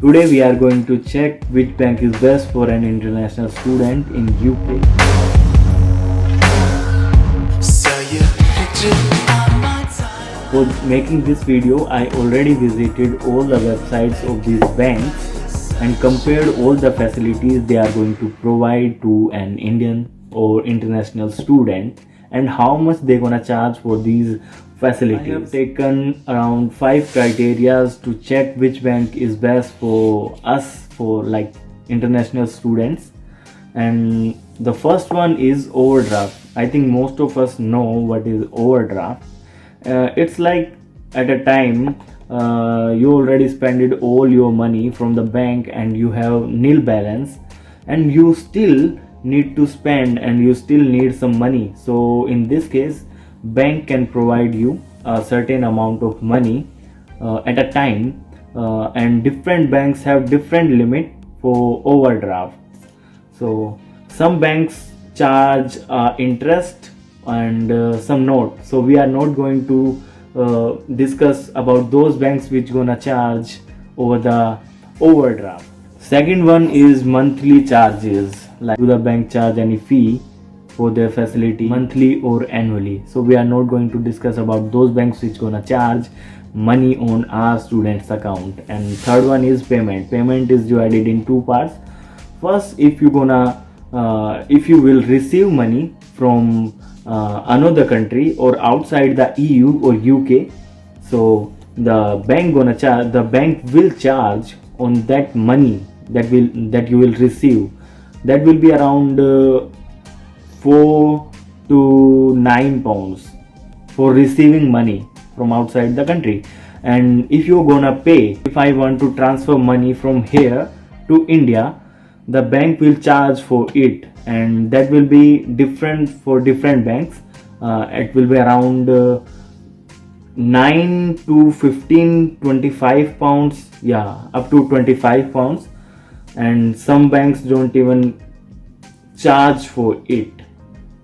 Today we are going to check which bank is best for an international student in UK. For making this video, I already visited all the websites of these banks and compared all the facilities they are going to provide to an Indian or international student and how much they're gonna charge for these facilities. I have taken around 5 criteria to check which bank is best for us for like international students, and the first one is overdraft. I think most of us know what is overdraft. It's like at a time you already spent all your money from the bank and you have nil balance and you still need to spend and you still need some money. So in this case, bank can provide you a certain amount of money at a time, and different banks have different limit for overdraft. So some banks charge interest and some not. So we are not going to discuss about those banks which gonna charge over the overdraft. Second one is monthly charges, like do the bank charge any fee for their facility monthly or annually. So we are not going to discuss about those banks which gonna charge money on our students account. And third one is payment. Payment is divided in two parts. First, if you will receive money from another country or outside the EU or UK, so the bank will charge on that money that you will receive. That will be around 4 to 9 pounds for receiving money from outside the country. And if you're gonna pay, if I want to transfer money from here to India, the bank will charge for it, and that will be different for different banks. It will be around 9 to 15, 25 pounds, up to 25 pounds, and some banks don't even charge for it.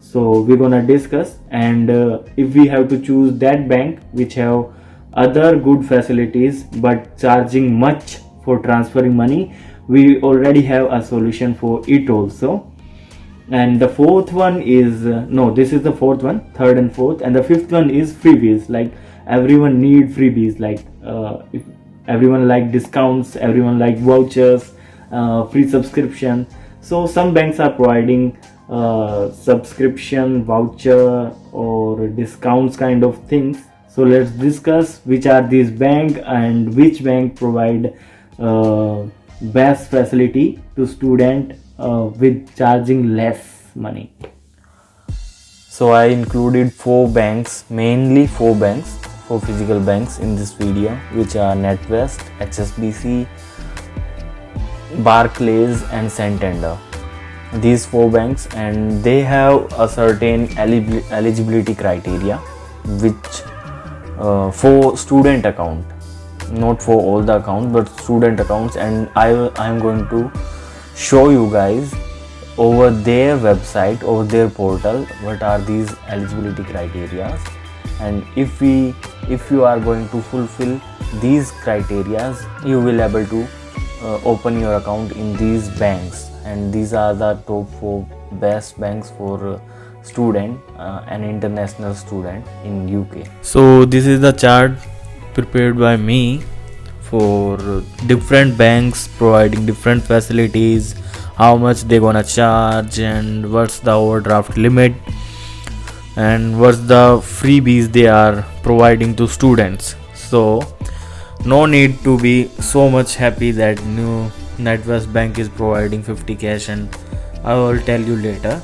So we're gonna discuss, and if we have to choose that bank which have other good facilities but charging much for transferring money, we already have a solution for it also. And the fourth one is this is the fourth one, third and fourth, and the fifth one is freebies. Like everyone need freebies, like if everyone like discounts, everyone like vouchers, free subscription. So some banks are providing subscription, voucher or discounts kind of things. So let's discuss which are these bank and which bank provide best facility to student with charging less money. So I included 4 banks, mainly 4 banks, 4 physical banks in this video, which are NatWest, HSBC, Barclays and Santander. These 4 banks, and they have a certain eligibility criteria which for student account, not for all the accounts but student accounts, and I am going to show you guys over their website, over their portal, what are these eligibility criteria. And if you are going to fulfill these criteria, you will able to open your account in these banks. And these are the top 4 best banks for student, an international student in UK. So this is the chart prepared by me for different banks providing different facilities, how much they gonna charge, and what's the overdraft limit, and what's the freebies they are providing to students. So no need to be so much happy that new NatWest Bank is providing 50 cash, and I will tell you later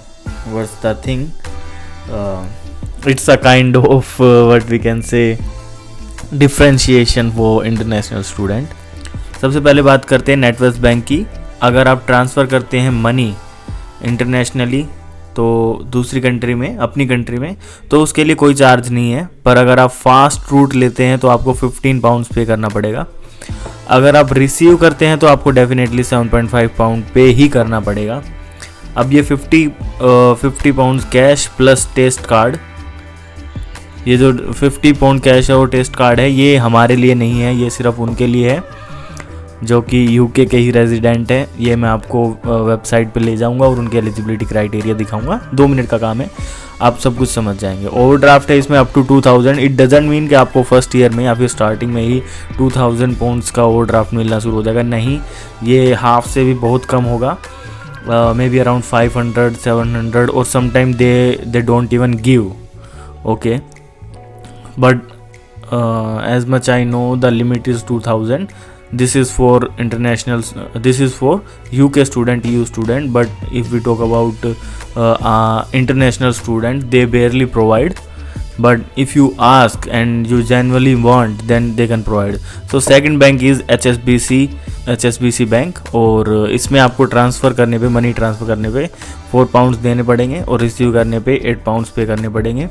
what's the thing. It's a kind of what we can say differentiation for international student. सबसे पहले बात करते हैं NatWest bank की. अगर आप transfer करते हैं मनी इंटरनेशनली तो दूसरी कंट्री में, अपनी कंट्री में, तो उसके लिए कोई चार्ज नहीं है. पर अगर आप फास्ट रूट लेते हैं तो आपको 15 पाउंड्स पे करना पड़ेगा. अगर आप रिसीव करते हैं तो आपको डेफिनेटली 7.5 पाउंड पे ही करना पड़ेगा. अब ये 50 pound cash plus taste card, ये जो 50 पाउंड कैश है वो टेस्ट कार्ड है, ये हमारे लिए नहीं है, ये सिर्फ उनके लिए है. जो कि यूके के ही रेजिडेंट हैं। ये मैं आपको वेबसाइट पे ले जाऊंगा और उनके एलिजिबिलिटी क्राइटेरिया दिखाऊंगा। 2 मिनट का काम है, आप सब कुछ समझ जाएंगे। ओवरड्राफ्ट है इसमें up to 2000। It doesn't mean कि आपको फर्स्ट ईयर में या फिर स्टार्टिंग में ही 2000 पाउंड्स का ओवरड्राफ्ट मिलना शुरू हो जाएगा, नहीं, ये हाफ से भी बहुत कम होगा, मे बी अराउंड 500 700 और sometime they don't even give, okay, but as much I know the limit is 2000. This is for international, this is for UK student, EU student, but if we talk about international student, they barely provide, but if you ask and you genuinely want, then they can provide. So second bank is HSBC bank, और इसमें आपको transfer करने पे, money transfer करने पे 4 pounds देने पड़ेंगे और रिसीव करने पे 8 पाउंड्स पे करने पड़ेंगे।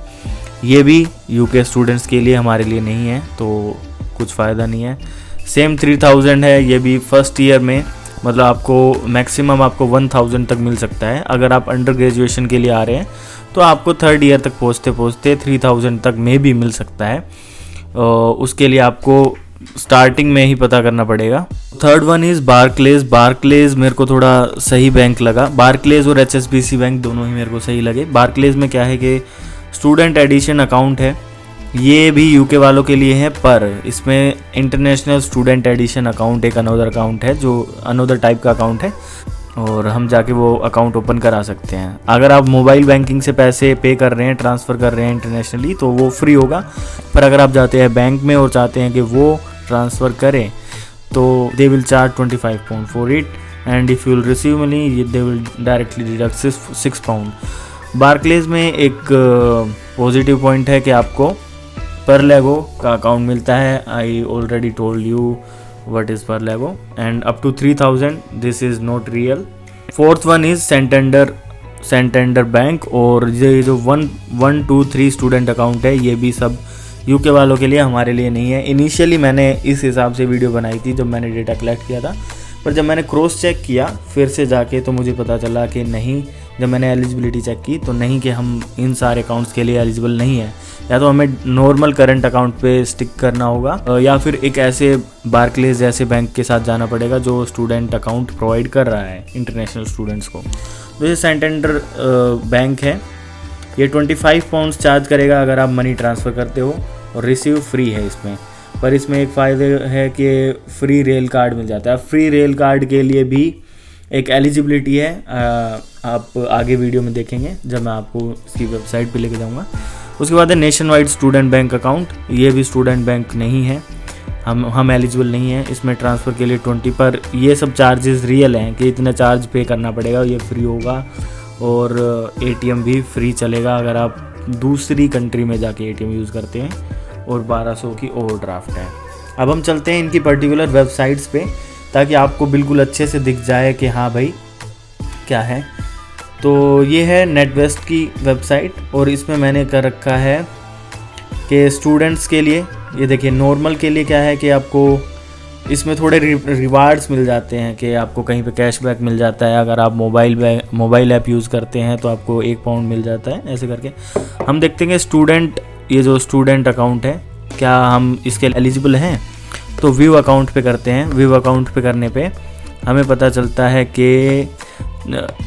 ये भी यूके स्टूडेंट्स के लिए, हमारे लिए नहीं है, तो कुछ फ़ायदा नहीं है। सेम 3000 है, ये भी फर्स्ट ईयर में, मतलब आपको मैक्सिमम आपको 1000 तक मिल सकता है। अगर आप अंडर ग्रेजुएशन के लिए आ रहे हैं तो आपको थर्ड ईयर तक पहुँचते 3000 तक में भी मिल सकता है। उसके लिए आपको स्टार्टिंग में ही पता करना पड़ेगा। थर्ड वन इज़ बार्कलेज मेरे को थोड़ा सही बैंक लगा। बार्कलेज और HSBC बैंक दोनों ही मेरे को सही लगे। बार्कलेज में क्या है कि स्टूडेंट एडिशन अकाउंट है, ये भी यूके वालों के लिए है, पर इसमें इंटरनेशनल स्टूडेंट एडिशन अकाउंट एक अनोदर अकाउंट है, जो अनोदर टाइप का अकाउंट है, और हम जाके वो अकाउंट ओपन करा सकते हैं। अगर आप मोबाइल बैंकिंग से पैसे पे कर रहे हैं, ट्रांसफ़र कर रहे हैं इंटरनेशनली, तो वो फ्री होगा, पर अगर आप जाते हैं बैंक में और चाहते हैं कि वो ट्रांसफ़र करें, तो they will charge 25 pound for it, and if you will receive money they will directly deduct 6 pound. Barclays में एक पॉजिटिव पॉइंट है कि आपको पर लेगो का अकाउंट मिलता है। I already told you what is Perlego, and up to 3000 this is not real. Fourth one is Santander bank, और ये जो 1 2 3 स्टूडेंट अकाउंट है, ये भी सब यूके वालों के लिए, हमारे लिए नहीं है। इनिशियली मैंने इस हिसाब से वीडियो बनाई थी जब मैंने डेटा कलेक्ट किया था, पर जब मैंने क्रॉस चेक किया फिर से जाके, तो मुझे पता चला कि नहीं, जब मैंने एलिजिबिलिटी चेक की तो नहीं, कि हम इन सारे अकाउंट्स के लिए एलिजिबल नहीं है। या तो हमें नॉर्मल करंट अकाउंट पे स्टिक करना होगा, या फिर एक ऐसे बार्कलेज जैसे बैंक के साथ जाना पड़ेगा जो स्टूडेंट अकाउंट प्रोवाइड कर रहा है इंटरनेशनल स्टूडेंट्स को। तो ये सेंटेंडर बैंक है, ये 25 पाउंड्स चार्ज करेगा अगर आप मनी ट्रांसफ़र करते हो, और रिसीव फ्री है इसमें। पर इसमें एक फ़ायदे है कि फ्री रेल कार्ड मिल जाता है। फ्री रेल कार्ड के लिए भी एक एलिजिबिलिटी है, आप आगे वीडियो में देखेंगे जब मैं आपको इसकी वेबसाइट पे लेके जाऊंगा। उसके बाद है nation wide student bank account, ये भी स्टूडेंट बैंक नहीं है, हम एलिजिबल नहीं है इसमें ट्रांसफ़र के लिए 20, पर ये सब चार्जेस रियल हैं कि इतना चार्ज पे करना पड़ेगा, ये फ्री होगा, और ATM भी फ्री चलेगा अगर आप दूसरी कंट्री में जाके ATM यूज़ करते हैं, और 1200 की ओवरड्राफ्ट है। अब हम चलते हैं इनकी पर्टिकुलर वेबसाइट्स पे, ताकि आपको बिल्कुल अच्छे से दिख जाए कि हाँ भाई क्या है। तो ये है नेटवेस्ट की वेबसाइट, और इसमें मैंने कर रखा है कि स्टूडेंट्स के लिए, ये देखिए नॉर्मल के लिए क्या है कि आपको इसमें थोड़े रिवार्ड्स मिल जाते हैं, कि आपको कहीं पे कैशबैक मिल जाता है। अगर आप मोबाइल ऐप यूज़ करते हैं तो आपको 1 पाउंड मिल जाता है, ऐसे करके। हम देखते हैं स्टूडेंट, ये जो स्टूडेंट अकाउंट है, क्या हम इसके एलिजिबल हैं। तो व्यू अकाउंट पे करते हैं। व्यू अकाउंट पे करने पे हमें पता चलता है कि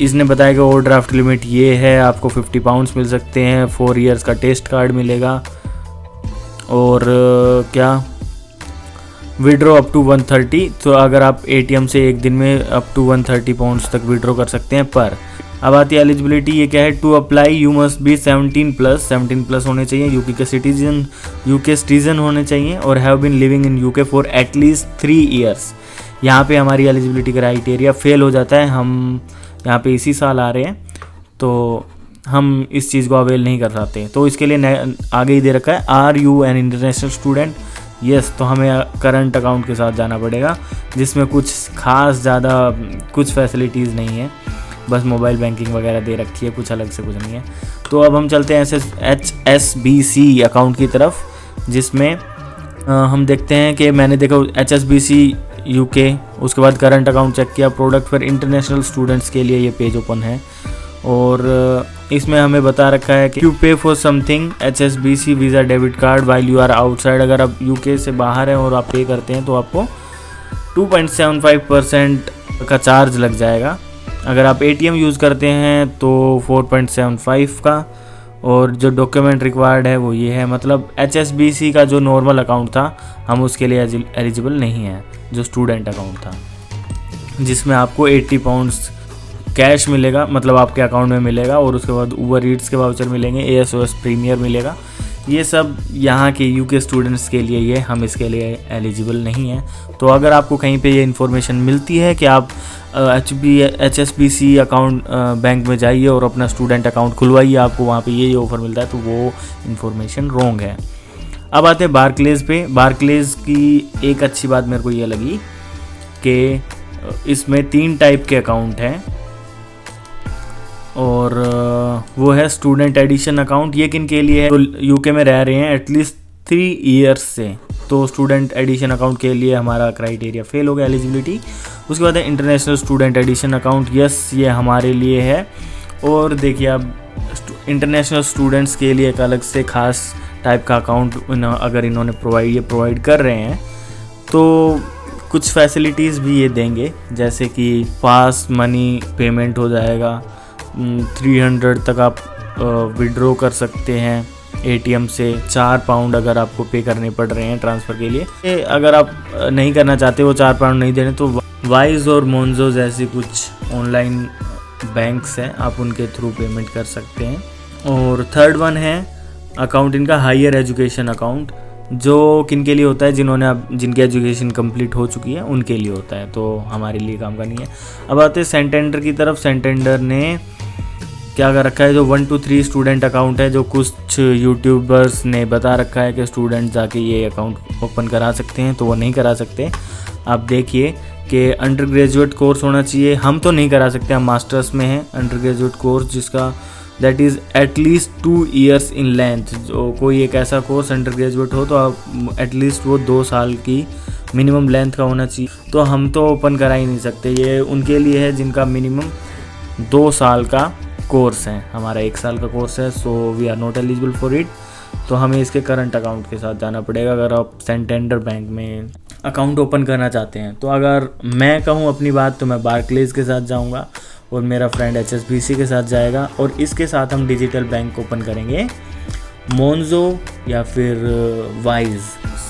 इसने बताया कि ओवरड्राफ्ट लिमिट ये है, आपको 50 पाउंड्स मिल सकते हैं, 4 इयर्स का टेस्ट कार्ड मिलेगा, और क्या विड्रॉ अप टू 130। तो अगर आप ATM से एक दिन में अप टू 130 पाउंड्स तक विड्रॉ कर सकते हैं। पर अब आती है एलिजिबिलिटी, ये क्या है, to apply you must be 17 plus होने चाहिए, यूके सिटीजन होने चाहिए, और have been living in UK for at least 3 years. यहाँ पे हमारी एलिजिबिलिटी क्राइटेरिया फेल हो जाता है, हम यहाँ पे इसी साल आ रहे हैं, तो हम इस चीज़ को अवेल नहीं कर पाते। तो इसके लिए आगे ही दे रखा है, are you an international student, yes. तो हमें करंट अकाउंट के साथ जाना पड़ेगा, जिसमें कुछ खास ज़्यादा कुछ फैसिलिटीज़ नहीं है, बस मोबाइल बैंकिंग वगैरह दे रखी है, कुछ अलग से कुछ नहीं है। तो अब हम चलते हैं HSBC अकाउंट की तरफ, जिसमें हम देखते हैं कि मैंने देखा HSBC UK, उसके बाद करंट अकाउंट चेक किया, प्रोडक्ट फॉर इंटरनेशनल स्टूडेंट्स के लिए ये पेज ओपन है, और इसमें हमें बता रखा है कि you pay for something HSBC visa debit card while you are outside. अगर आप UK से बाहर हैं और आप पे करते हैं तो आपको 2.75% का चार्ज लग जाएगा। अगर आप ATM यूज़ करते हैं तो 4.75 का, और जो डॉक्यूमेंट रिक्वायर्ड है वो ये है, मतलब HSBC का जो नॉर्मल अकाउंट था हम उसके लिए एलिजिबल नहीं है, जो स्टूडेंट अकाउंट था जिसमें आपको 80 पाउंड्स कैश मिलेगा, मतलब आपके अकाउंट में मिलेगा, और उसके बाद ऊबर ईट्स के वाउचर मिलेंगे, ASOS प्रीमियर मिलेगा। ये सब यहाँ के UK स्टूडेंट्स के लिए, ये हम इसके लिए एलिजिबल नहीं है। तो अगर आपको कहीं पे ये इन्फॉर्मेशन मिलती है कि आप HSBC अकाउंट बैंक में जाइए और अपना स्टूडेंट अकाउंट खुलवाइए, आपको वहाँ पे ये ऑफ़र मिलता है, तो वो इन्फॉर्मेशन रॉन्ग है। अब आते हैं बार्कलेज पे। बार्कलेज की एक अच्छी बात मेरे को ये लगी कि इसमें 3 टाइप के अकाउंट हैं, और वो है स्टूडेंट एडिशन अकाउंट। ये किन के लिए है? तो UK में रह रहे हैं एटलीस्ट 3 ईयर्स से, तो स्टूडेंट एडिशन अकाउंट के लिए हमारा क्राइटेरिया फेल हो गया, एलिजिबिलिटी। उसके बाद है international student edition account. Yes, ये हमारे लिए है। और देखिए, अब इंटरनेशनल स्टूडेंट्स के लिए एक अलग से खास टाइप का अकाउंट अगर इन्होंने प्रोवाइड कर रहे हैं, तो कुछ फैसिलिटीज़ भी ये देंगे, जैसे कि फास्ट मनी पेमेंट हो जाएगा, 300 तक आप विड्रॉ कर सकते हैं ATM से, 4 पाउंड अगर आपको पे करने पड़ रहे हैं ट्रांसफ़र के लिए। अगर आप नहीं करना चाहते, वो 4 पाउंड नहीं देने, तो वाइज और मोन्जो जैसी कुछ ऑनलाइन बैंक्स हैं, आप उनके थ्रू पेमेंट कर सकते हैं। और थर्ड वन है अकाउंट इनका हायर एजुकेशन अकाउंट, जो किन के लिए होता है? जिनकी एजुकेशन कंप्लीट हो चुकी है उनके लिए होता है, तो हमारे लिए काम का नहीं है। अब आते हैं सेंटेंडर की तरफ। सेंटेंडर ने क्या कर रखा है? जो 1 to 3 स्टूडेंट अकाउंट है, जो कुछ यूट्यूबर्स ने बता रखा है कि स्टूडेंट जाके ये अकाउंट ओपन करा सकते हैं, तो वो नहीं करा सकते। आप देखिए कि अंडर ग्रेजुएट कोर्स होना चाहिए। हम तो नहीं करा सकते, हम मास्टर्स में हैं। अंडर ग्रेजुएट कोर्स जिसका that is at least 2 years in length, जो कोई एक ऐसा कोर्स अंडर ग्रेजुएट हो तो आप एटलीस्ट वो 2 साल की मिनिमम लेंथ का होना चाहिए। तो हम तो ओपन करा ही नहीं सकते, ये उनके लिए है जिनका मिनिमम 2 साल का कोर्स है। हमारा 1 साल का कोर्स है, so we are not eligible for it. तो हमें इसके करंट अकाउंट के साथ जाना पड़ेगा अगर आप सेंटेंडर बैंक में अकाउंट ओपन करना चाहते हैं। तो अगर मैं कहूँ अपनी बात, तो मैं बार्कलेज के साथ जाऊँगा और मेरा फ्रेंड HSBC के साथ जाएगा, और इसके साथ हम डिजिटल बैंक ओपन करेंगे, मोन्जो या फिर वाइज,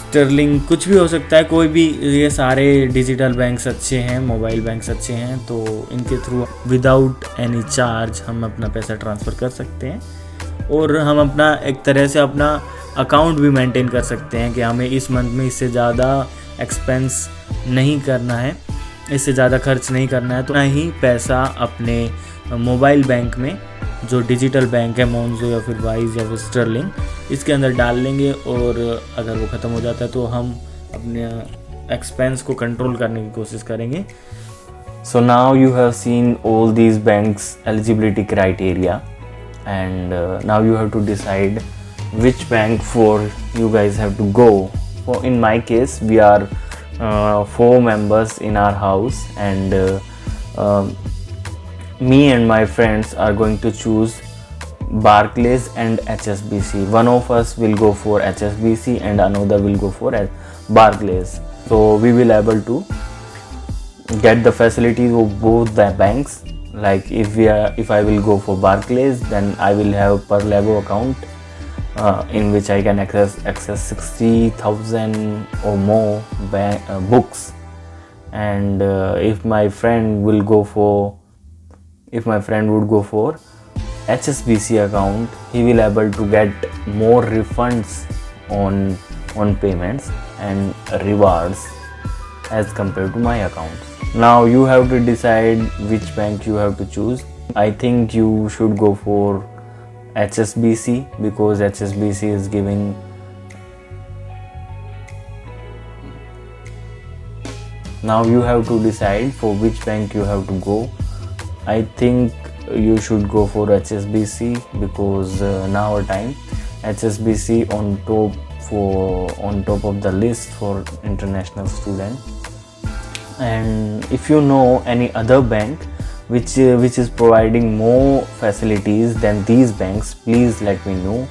स्टर्लिंग, कुछ भी हो सकता है, कोई भी। ये सारे डिजिटल बैंक्स अच्छे हैं, मोबाइल बैंक्स अच्छे हैं, तो इनके थ्रू विदाउट एनी चार्ज हम अपना पैसा ट्रांसफ़र कर सकते हैं, और हम अपना एक तरह से अपना अकाउंट भी मेंटेन कर सकते हैं कि हमें इस मंथ में इससे ज़्यादा एक्सपेंस नहीं करना है, इससे ज़्यादा खर्च नहीं करना है, तो ना ही पैसा अपने मोबाइल बैंक में, जो डिजिटल बैंक है मोन्जो या फिर वाइज या फिर स्टर्लिंग, इसके अंदर डाल लेंगे, और अगर वो ख़त्म हो जाता है तो हम अपने एक्सपेंस को कंट्रोल करने की कोशिश करेंगे। So now you have seen all these banks eligibility criteria, and now you have to decide which bank for you guys have to go. For in my case, we are 4 members in our house, and me and my friends are going to choose Barclays and HSBC. One of us will go for HSBC and another will go for Barclays. So we will able to get the facilities of both the banks. Like if I will go for Barclays, then I will have per Lego account in which I can access 60,000 or more books. And if my friend would go for HSBC account, he will able to get more refunds on payments and rewards as compared to my accounts. Now you have to decide which bank you have to choose. I think you should go for HSBC because HSBC is giving now you have to decide for which bank you have to go. I think you should go for HSBC because now time HSBC on top of the list for international student. And if you know any other bank which is providing more facilities than these banks, please let me know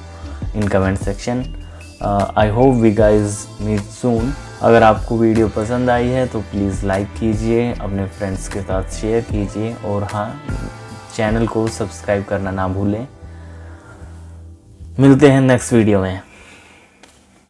in comment section. I hope we guys meet soon. अगर आपको video पसंद आई है तो please like कीजिए, अपने friends के साथ share कीजिए और हाँ, चैनल को सब्सक्राइब करना ना भूलें। मिलते हैं नेक्स्ट वीडियो में।